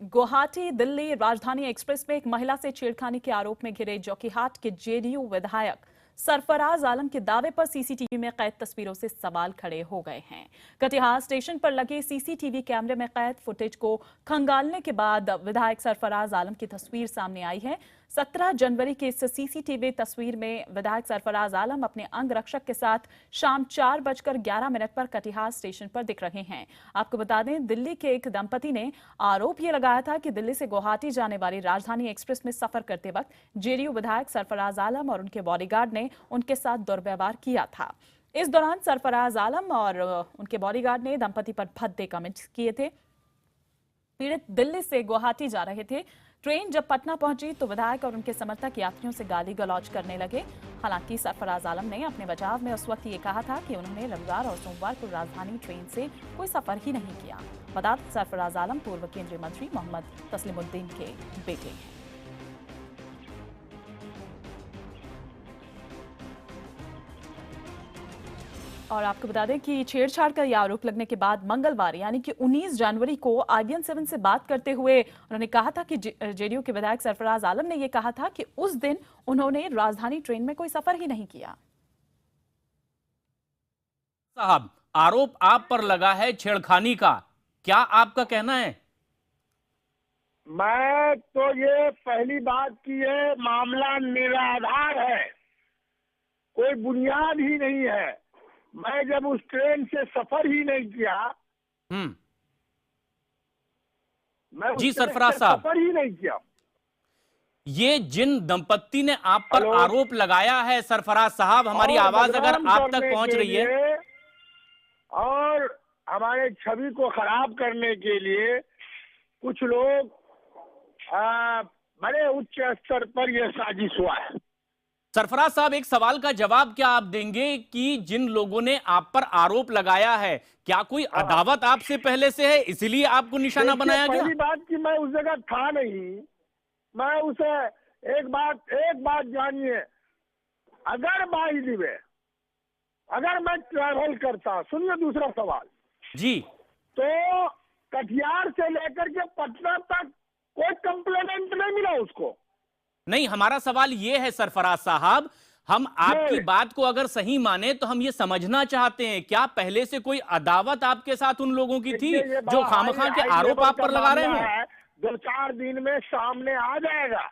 गुवाहाटी दिल्ली राजधानी एक्सप्रेस में एक महिला से छेड़खानी के आरोप में घिरे जोकीहाट के जेडीयू विधायक सरफराज आलम के दावे पर सीसीटीवी में कैद तस्वीरों से सवाल खड़े हो गए हैं। कटिहार स्टेशन पर लगे सीसीटीवी कैमरे में कैद फुटेज को खंगालने के बाद विधायक सरफराज आलम की तस्वीर सामने आई है। 17 जनवरी की इस सीसीटीवी तस्वीर में विधायक सरफराज आलम अपने अंगरक्षक के साथ शाम 4:11 पर कटिहार स्टेशन पर दिख रहे हैं। आपको बता दें, दिल्ली के एक दंपति ने आरोप ये लगाया था कि दिल्ली से गुवाहाटी जाने वाली राजधानी एक्सप्रेस में सफर करते वक्त जेडीयू विधायक सरफराज आलम और उनके बॉडीगार्ड ने उनके साथ दुर्व्यवहार किया था। इस दौरान सरफराज आलम और उनके बॉडीगार्ड ने दंपति पर भद्दे कमेंट्स किए थे। पीड़ित दिल्ली से गुवाहाटी जा रहे थे। ट्रेन जब पटना पहुंची तो विधायक और उनके समर्थक यात्रियों से गाली गलौज करने लगे। हालांकि सरफराज आलम ने अपने बचाव में उस वक्त ये कहा था कि उन्होंने रविवार और सोमवार को राजधानी ट्रेन से कोई सफर ही नहीं किया। बता दें, सरफराज आलम पूर्व केंद्रीय मंत्री मोहम्मद तस्लीमुद्दीन के बेटे हैं। और आपको बता दें कि छेड़छाड़ का यह आरोप लगने के बाद मंगलवार यानी कि 19 जनवरी को IBN 7 से बात करते हुए उन्होंने कहा था कि जेडीयू के विधायक सरफराज आलम ने यह कहा था कि उस दिन उन्होंने राजधानी ट्रेन में कोई सफर ही नहीं किया। साहब, आरोप आप पर लगा है छेड़खानी का, क्या आपका कहना है? मैं तो ये पहली बात की है, मामला निराधार है, कोई बुनियाद ही नहीं है। मैं जब उस ट्रेन से सफर ही नहीं किया, मैं जी सरफराज साहब, सफर ही नहीं किया। ये जिन दंपत्ति ने आप पर आरोप लगाया है सरफराज साहब, हमारी आवाज अगर आप तक पहुंच रही है, और हमारे छवि को खराब करने के लिए कुछ लोग बड़े उच्च स्तर पर यह साजिश हुआ है। सरफराज साहब, एक सवाल का जवाब क्या आप देंगे कि जिन लोगों ने आप पर आरोप लगाया है, क्या कोई अदावत आपसे पहले से है, इसीलिए आपको निशाना बनाया गया? पहली बात कि मैं उस जगह था नहीं। मैं उसे एक बात जानिए, अगर बाई द वे अगर मैं ट्रैवल करता, सुनिए दूसरा सवाल जी, तो कटिहार से लेकर के पटना तक कोई कंप्लेंट नहीं मिला उसको। नहीं, हमारा सवाल ये है सरफराज साहब, हम आपकी बात को अगर सही माने तो हम ये समझना चाहते हैं, क्या पहले से कोई अदावत आपके साथ उन लोगों की थी जो खामखा के आरोप आप पर लगा रहे हैं? 2-4 दिन में सामने आ जाएगा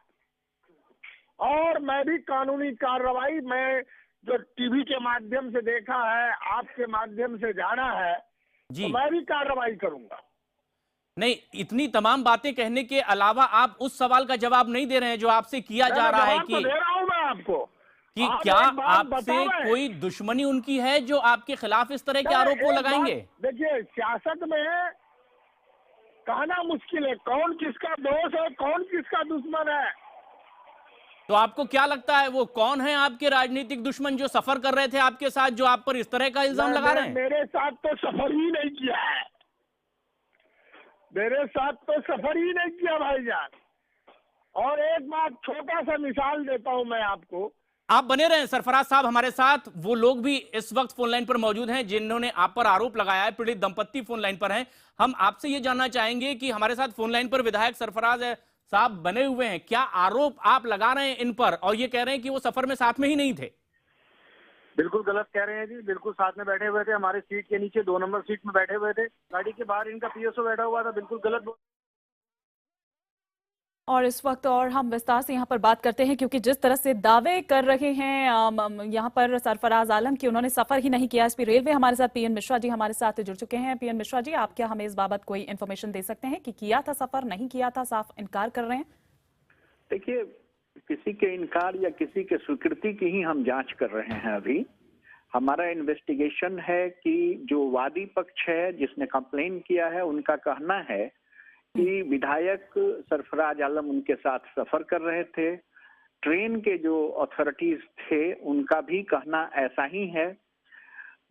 और मैं भी कानूनी कार्रवाई, मैं जो टीवी के माध्यम से देखा है, आपके माध्यम से जाना है, तो मैं भी कार्रवाई करूंगा। नहीं, इतनी तमाम बातें कहने के अलावा आप उस सवाल का जवाब नहीं दे रहे हैं जो आपसे किया जा रहा है कि दे रहा हूं मैं आपको कि क्या आपसे कोई दुश्मनी उनकी है जो आपके खिलाफ इस तरह के आरोप वो लगाएंगे? देखिए, सियासत में कहना मुश्किल है कौन किसका दोस्त है, कौन किसका दुश्मन है। तो आपको क्या लगता है वो कौन है आपके राजनीतिक दुश्मन जो सफर कर रहे थे आपके साथ, जो आप पर इस तरह का इल्जाम लगा रहे हैं? मेरे साथ तो सफर ही नहीं किया है, मेरे साथ तो सफर ही नहीं किया भाईजान। और एक बात, छोटा सा मिसाल देता हूं मैं आपको। आप बने रहें सरफराज साहब हमारे साथ, वो लोग भी इस वक्त फोन लाइन पर मौजूद हैं जिन्होंने आप पर आरोप लगाया है। पीड़ित दंपत्ति फोन लाइन पर हैं। हम आपसे ये जानना चाहेंगे कि हमारे साथ फोन लाइन पर विधायक सरफराज साहब बने हुए हैं, क्या आरोप आप लगा रहे हैं इन पर और ये कह रहे हैं कि वो सफर में साथ में ही नहीं थे? बिल्कुल गलत कह रहे हैं जी, बिल्कुल साथ में बैठे हुए थे, हमारे सीट के नीचे 2 नंबर सीट में बैठे हुए थे, गाड़ी के बाहर इनका PSO बैठा हुआ था, बिल्कुल गलत। और इस वक्त और हम विस्तार से यहाँ पर बात करते हैं, क्योंकि जिस तरह से दावे कर रहे हैं यहाँ पर सरफराज आलम की उन्होंने सफर ही नहीं किया। SP रेलवे हमारे साथ PN मिश्रा जी हमारे साथ जुड़ चुके हैं। PN मिश्रा जी, आप क्या हमें इस बाबत कोई इन्फॉर्मेशन दे सकते हैं कि किया था सफर, नहीं किया था, साफ इनकार कर रहे हैं? देखिए, किसी के इनकार या किसी के स्वीकृति की ही हम जांच कर रहे हैं। अभी हमारा इन्वेस्टिगेशन है कि जो वादी पक्ष है जिसने कंप्लेन किया है, उनका कहना है कि विधायक सरफराज आलम उनके साथ सफर कर रहे थे। ट्रेन के जो अथॉरिटीज थे उनका भी कहना ऐसा ही है।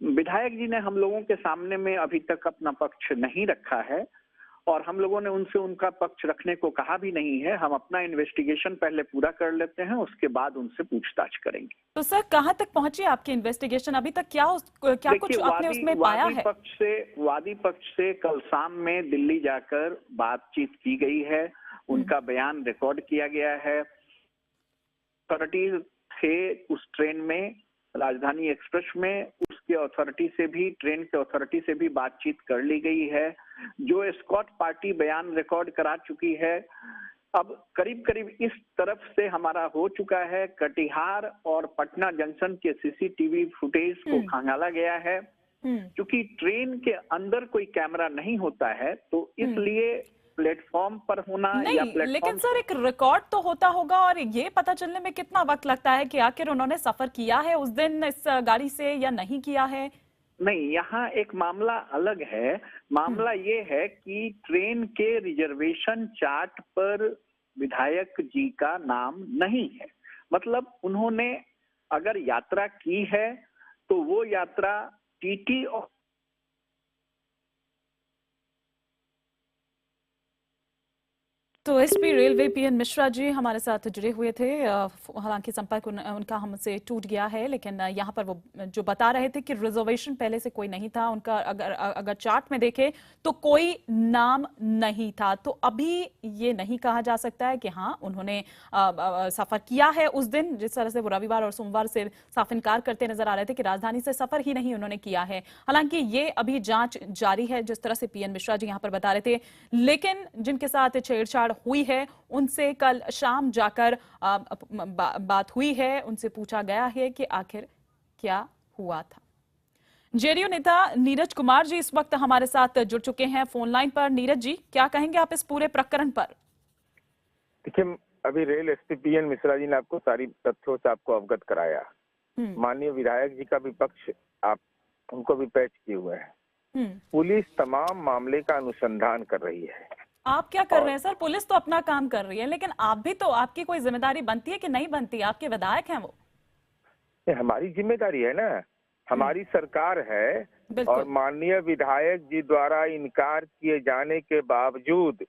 विधायक जी ने हम लोगों के सामने में अभी तक अपना पक्ष नहीं रखा है और हम लोगों ने उनसे उनका पक्ष रखने को कहा भी नहीं है। हम अपना इन्वेस्टिगेशन पहले पूरा कर लेते हैं, उसके बाद उनसे पूछताछ करेंगे। तो सर कहां तक पहुंची आपकी इन्वेस्टिगेशन अभी तक? क्या कुछ आपने उसमें पाया है? वादी पक्ष से कल शाम में दिल्ली जाकर बातचीत की गई है, उनका बयान रिकॉर्ड किया गया है। अथॉरिटीज थे उस ट्रेन में, राजधानी एक्सप्रेस में, उसके अथॉरिटी से भी, ट्रेन के अथॉरिटी से भी बातचीत कर ली गई है। जो एस्कॉर्ट पार्टी बयान रिकॉर्ड करा चुकी है। अब करीब करीब इस तरफ से हमारा हो चुका है, कटिहार और पटना जंक्शन के सीसीटीवी फुटेज को खंगाला गया है। क्योंकि ट्रेन के अंदर कोई कैमरा नहीं होता है, तो इसलिए प्लेटफॉर्म पर होना या प्लेटफॉर्म, लेकिन सर एक रिकॉर्ड तो होता होगा, और ये पता चलने में कितना वक्त लगता है कि आखिर उन्होंने सफर किया है उस दिन इस गाड़ी से या नहीं किया है? नहीं, यहाँ एक मामला अलग है। मामला ये है कि ट्रेन के रिजर्वेशन चार्ट पर विधायक जी का नाम नहीं है। मतलब उन्होंने अगर यात्रा की है तो वो यात्रा टीटी और तो SP railway PN Mishra ji हमारे साथ जुड़े हुए थे। हालांकि संपर्क उनका हमसे टूट गया है, लेकिन यहाँ पर वो जो बता रहे थे कि रिजर्वेशन पहले से कोई नहीं था उनका। अगर चार्ट में देखें तो कोई नाम नहीं था। तो अभी ये नहीं कहा जा सकता है कि हाँ उन्होंने सफर किया है उस दिन। जिस तरह से वो रविवार और सोमवार से साफ इनकार करते नजर आ रहे थे कि राजधानी से सफर ही नहीं उन्होंने किया है। हालांकि ये अभी जांच जारी है, जिस तरह से पीएन मिश्रा जी यहाँ पर बता रहे थे। लेकिन जिनके साथ छेड़छाड़ हुई है उनसे कल शाम जाकर बात हुई है, उनसे पूछा गया है कि आखिर क्या हुआ था। जेडीयू नेता नीरज कुमार जी इस वक्त हमारे साथ जुड़ चुके हैं फोन लाइन पर। नीरज जी, क्या कहेंगे आप इस पूरे प्रकरण पर? देखिए, अभी rail SP PN Mishra ji ने आपको सारी तथ्यों से आपको अवगत कराया। माननीय विधायक जी का भी पक्ष आप उनको भी पेश किए हुए हैं। पुलिस तमाम मामले का अनुसंधान कर रही है। आप क्या कर रहे हैं सर? पुलिस तो अपना काम कर रही है, लेकिन आप भी तो, आपकी कोई जिम्मेदारी बनती है कि नहीं बनती? आपके विधायक हैं वो। ये हमारी जिम्मेदारी है ना, हमारी सरकार है। और माननीय विधायक जी द्वारा इनकार किए जाने के बावजूद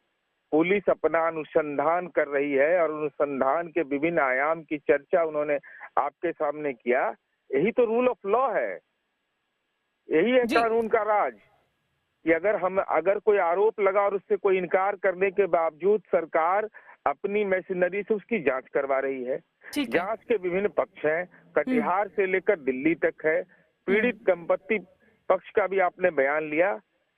पुलिस अपना अनुसंधान कर रही है, और अनुसंधान के विभिन्न आयाम की चर्चा उन्होंने आपके सामने किया। यही तो रूल ऑफ लॉ है, यही है कानून का राज। कि अगर कोई आरोप लगा और उससे कोई इनकार करने के बावजूद सरकार अपनी मशीनरी से उसकी जांच करवा रही है। जांच के विभिन्न पक्ष हैं, कटिहार से लेकर दिल्ली तक है। पीड़ित दंपत्ति पक्ष का भी आपने बयान लिया।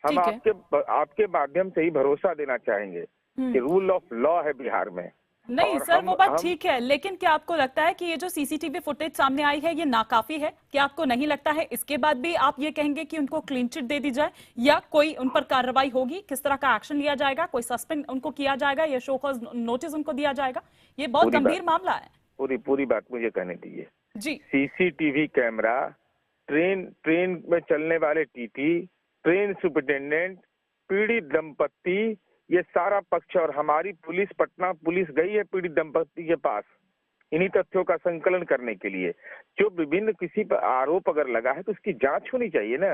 हम आपके माध्यम से ही भरोसा देना चाहेंगे कि रूल ऑफ लॉ है बिहार में। नहीं सर, वो बात ठीक है, लेकिन क्या आपको लगता है कि ये जो सीसीटीवी फुटेज सामने आई है ये नाकाफी है? क्या आपको नहीं लगता है इसके बाद भी आप ये कहेंगे कि उनको क्लीन चिट दे दी जाए, या कोई उन पर कार्रवाई होगी? किस तरह का एक्शन लिया जाएगा? कोई सस्पेंड उनको किया जाएगा या शो कॉज नोटिस उनको दिया जाएगा? ये बहुत गंभीर मामला है। पूरी बात मुझे कहने दीजिए जी। सीसीटीवी कैमरा, ट्रेन में चलने वाले टीटी, ट्रेन सुपरिटेंडेंट, पीड़ित दंपत्ति, ये सारा पक्ष और हमारी पुलिस, पटना पुलिस गई है पीड़ित दंपत्ति के पास इन्हीं तथ्यों का संकलन करने के लिए। जो विभिन्न किसी पर आरोप अगर लगा है तो उसकी जांच होनी चाहिए ना।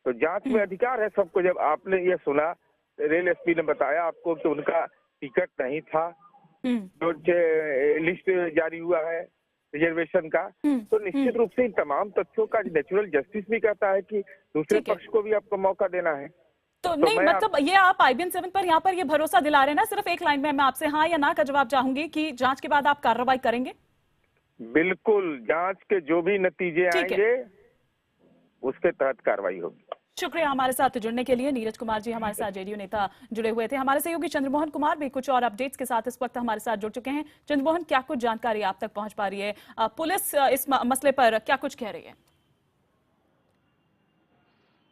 तो जांच में अधिकार है सबको। जब आपने ये सुना, रेल एसपी ने बताया आपको कि उनका टिकट नहीं था, जो लिस्ट जारी हुआ है रिजर्वेशन का, तो निश्चित रूप से इन तमाम तथ्यों का नेचुरल जस्टिस भी कहता है कि दूसरे पक्ष को भी आपको मौका देना है। तो नहीं, मतलब ये आप IBN 7 पर यहाँ पर ये भरोसा दिला रहे हैं ना? सिर्फ एक लाइन में मैं आपसे हाँ या ना का जवाब चाहूंगी कि जांच के बाद आप कार्रवाई करेंगे? बिल्कुल, जांच के जो भी नतीजे आएंगे उसके तहत कार्रवाई होगी। शुक्रिया हमारे साथ जुड़ने के लिए। नीरज कुमार जी हमारे साथ जेडीयू नेता जुड़े हुए थे। हमारे सहयोगी चंद्रमोहन कुमार भी कुछ और अपडेट्स के साथ इस वक्त हमारे साथ जुड़ चुके हैं। चंद्रमोहन, क्या कुछ जानकारी आप तक पहुंच पा रही है? पुलिस इस मसले पर क्या कुछ कह रही है?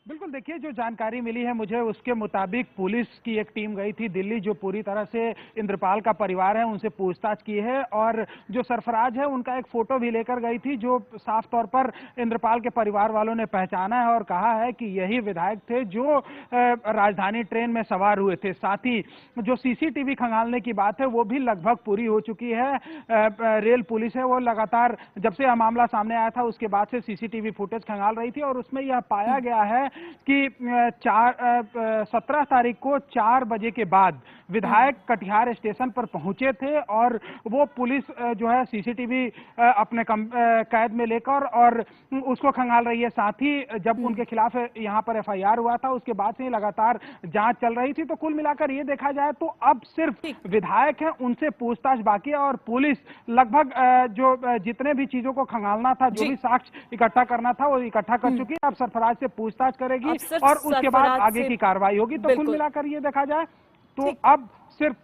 बिल्कुल, देखिए जो जानकारी मिली है मुझे उसके मुताबिक पुलिस की एक टीम गई थी दिल्ली, जो पूरी तरह से इंद्रपाल का परिवार है उनसे पूछताछ की है, और जो सरफराज है उनका एक फोटो भी लेकर गई थी, जो साफ तौर पर इंद्रपाल के परिवार वालों ने पहचाना है और कहा है कि यही विधायक थे जो राजधानी ट्रेन में सवार हुए थे। साथ ही जो सीसीटीवी खंगालने की बात है वो भी लगभग पूरी हो चुकी है। रेल पुलिस है वो लगातार जब से यह मामला सामने आया था उसके बाद से सीसीटीवी फुटेज खंगाल रही थी, और उसमें यह पाया गया है कि 17 तारीख को 4 बजे के बाद विधायक कटिहार स्टेशन पर पहुंचे थे और वो पुलिस जो है सीसीटीवी अपने कैद में लेकर और उसको खंगाल रही है। साथ ही जब उनके खिलाफ यहाँ पर एफआईआर हुआ था उसके बाद से ही लगातार जांच चल रही थी। तो कुल मिलाकर ये देखा जाए तो अब सिर्फ विधायक हैं उनसे पूछताछ बाकी है और पुलिस लगभग जो जितने भी चीजों को खंगालना था, जो भी साक्ष्य इकट्ठा करना था वो इकट्ठा कर चुकी है। अब सरफराज से पूछताछ करेगी और उसके बाद आगे की कार्रवाई होगी। तो कुल मिलाकर ये देखा जाए तो अब सिर्फ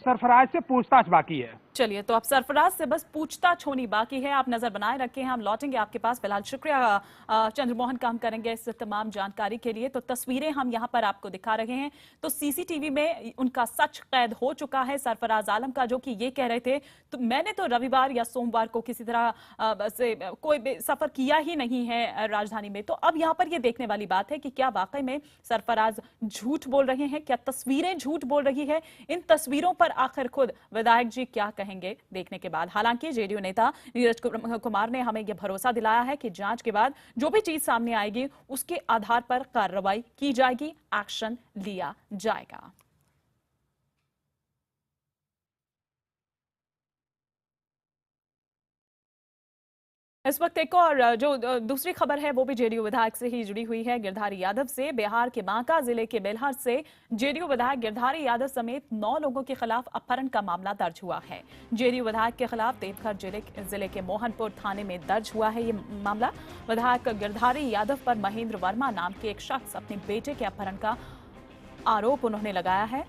सरफराज से पूछताछ बाकी है। चलिए, तो अब सरफराज से बस पूछताछ होनी बाकी है। आप नजर बनाए रखें, हम लौटेंगे आपके पास। फिलहाल शुक्रिया चंद्रमोहन का हम करेंगे इस तमाम जानकारी के लिए। तो तस्वीरें हम यहाँ पर आपको दिखा रहे हैं। तो सीसीटीवी में उनका सच कैद हो चुका है सरफराज आलम का, जो कि ये कह रहे थे तो मैंने तो रविवार या सोमवार को किसी तरह से कोई सफर किया ही नहीं है राजधानी में। तो अब यहाँ पर ये देखने वाली बात है कि क्या वाकई में सरफराज झूठ बोल रहे हैं, क्या तस्वीरें झूठ बोल रही है। इन तस्वीरों पर आखिर खुद विधायक जी क्या कहेंगे देखने के बाद। हालांकि जेडीयू नेता नीरज कुमार ने हमें यह भरोसा दिलाया है कि जांच के बाद जो भी चीज सामने आएगी उसके आधार पर कार्रवाई की जाएगी, एक्शन लिया जाएगा। इस वक्त एक और जो दूसरी खबर है वो भी जेडीयू विधायक से ही जुड़ी हुई है, गिरधारी यादव से। बिहार के बांका जिले के बेलहर से जेडीयू विधायक गिरधारी यादव समेत 9 लोगों के खिलाफ अपहरण का मामला दर्ज हुआ है। जेडीयू विधायक के खिलाफ देवघर जिले के मोहनपुर थाने में दर्ज हुआ है ये मामला। विधायक गिरधारी यादव पर महेंद्र वर्मा नाम के एक शख्स अपने बेटे के अपहरण का आरोप उन्होंने लगाया है।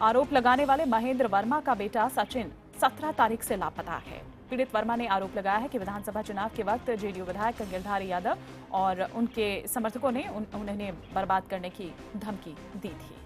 आरोप लगाने वाले महेंद्र वर्मा का बेटा सचिन 17 तारीख से लापता है। पीड़ित वर्मा ने आरोप लगाया है कि विधानसभा चुनाव के वक्त जेडीयू विधायक गिरधारी यादव और उनके समर्थकों ने उन्हें बर्बाद करने की धमकी दी थी।